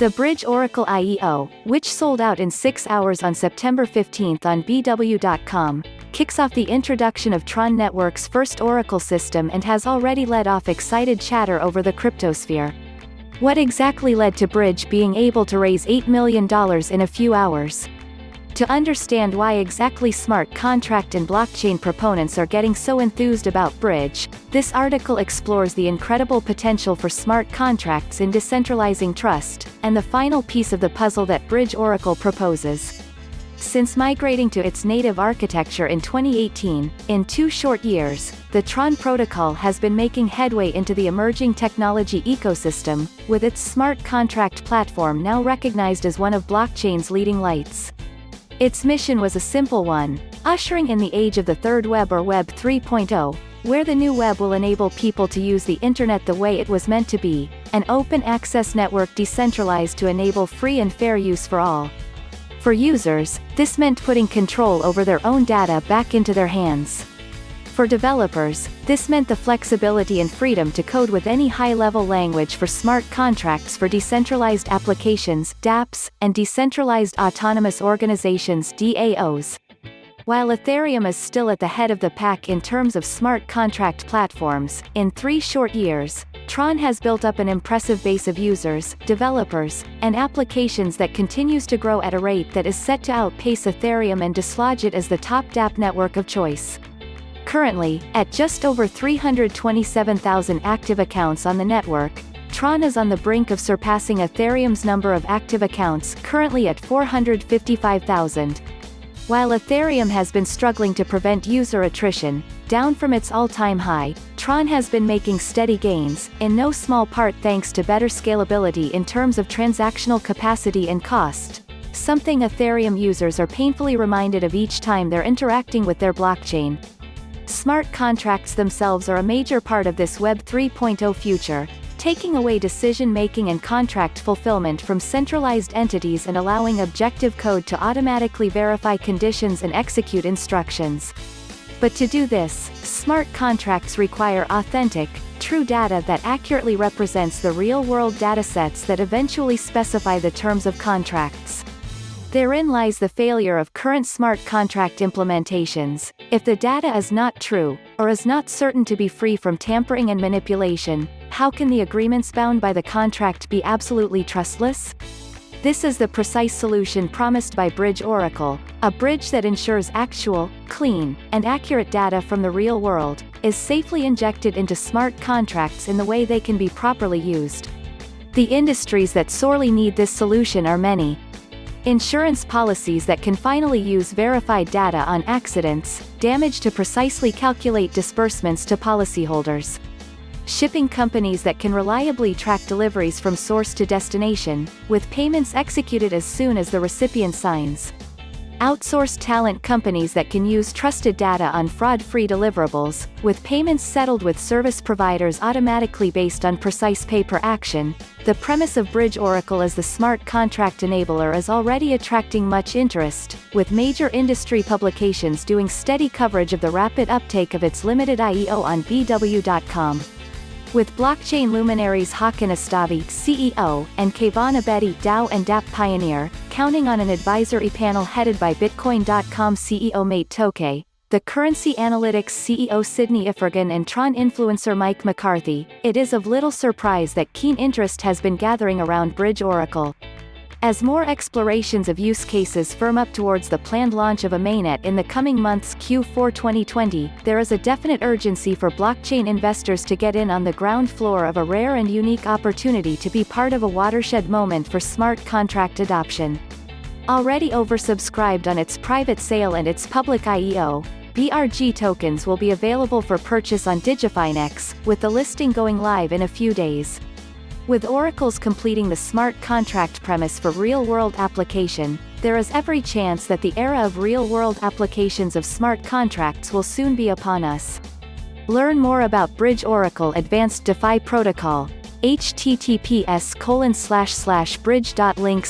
The Bridge Oracle IEO, which sold out in 6 hours on September 15 on BW.com, kicks off the introduction of TRON Network's first Oracle system and has already led off excited chatter over the cryptosphere. What exactly led to Bridge being able to raise $8 million in a few hours? To understand why exactly smart contract and blockchain proponents are getting so enthused about Bridge, this article explores the incredible potential for smart contracts in decentralizing trust, and the final piece of the puzzle that Bridge Oracle proposes. Since migrating to its native architecture in 2018, in 2 short years, the TRON protocol has been making headway into the emerging technology ecosystem, with its smart contract platform now recognized as one of blockchain's leading lights. Its mission was a simple one: ushering in the age of the third web or Web 3.0, where the new web will enable people to use the internet the way it was meant to be, an open access network decentralized to enable free and fair use for all. For users, this meant putting control over their own data back into their hands. For developers, this meant the flexibility and freedom to code with any high-level language for smart contracts for decentralized applications (Dapps) and decentralized autonomous organizations (DAOs). While Ethereum is still at the head of the pack in terms of smart contract platforms, in 3 short years, TRON has built up an impressive base of users, developers, and applications that continues to grow at a rate that is set to outpace Ethereum and dislodge it as the top DApp network of choice. Currently, at just over 327,000 active accounts on the network, TRON is on the brink of surpassing Ethereum's number of active accounts, currently at 455,000. While Ethereum has been struggling to prevent user attrition, down from its all-time high, TRON has been making steady gains, in no small part thanks to better scalability in terms of transactional capacity and cost, something Ethereum users are painfully reminded of each time they're interacting with their blockchain. Smart contracts themselves are a major part of this Web 3.0 future, taking away decision-making and contract fulfillment from centralized entities and allowing objective code to automatically verify conditions and execute instructions. But to do this, smart contracts require authentic, true data that accurately represents the real-world datasets that eventually specify the terms of contracts. Therein lies the failure of current smart contract implementations. If the data is not true, or is not certain to be free from tampering and manipulation, how can the agreements bound by the contract be absolutely trustless? This is the precise solution promised by Bridge Oracle, a bridge that ensures actual, clean, and accurate data from the real world is safely injected into smart contracts in the way they can be properly used. The industries that sorely need this solution are many. Insurance policies that can finally use verified data on accidents, damage to precisely calculate disbursements to policyholders. Shipping companies that can reliably track deliveries from source to destination, with payments executed as soon as the recipient signs. Outsourced talent companies that can use trusted data on fraud-free deliverables, with payments settled with service providers automatically based on precise pay-per action. The premise of Bridge Oracle as the smart contract enabler is already attracting much interest, with major industry publications doing steady coverage of the rapid uptake of its limited IEO on BW.com. With blockchain luminaries Hakan Estavi, CEO, and Keyvan Abedi DAO and Dapps pioneer, counting on an advisory panel headed by Bitcoin.com CEO Mate Toke, the currency analytics CEO Sydney Ifergan and TRON influencer Mike McCarthy, it is of little surprise that keen interest has been gathering around Bridge Oracle. As more explorations of use cases firm up towards the planned launch of a mainnet in the coming months Q4 2020, there is a definite urgency for blockchain investors to get in on the ground floor of a rare and unique opportunity to be part of a watershed moment for smart contract adoption. Already oversubscribed on its private sale and its public IEO, BRG tokens will be available for purchase on DigiFinex, with the listing going live in a few days. With oracles completing the smart contract premise for real-world application, there is every chance that the era of real-world applications of smart contracts will soon be upon us. Learn more about Bridge Oracle Advanced DeFi Protocol, https://bridge.link/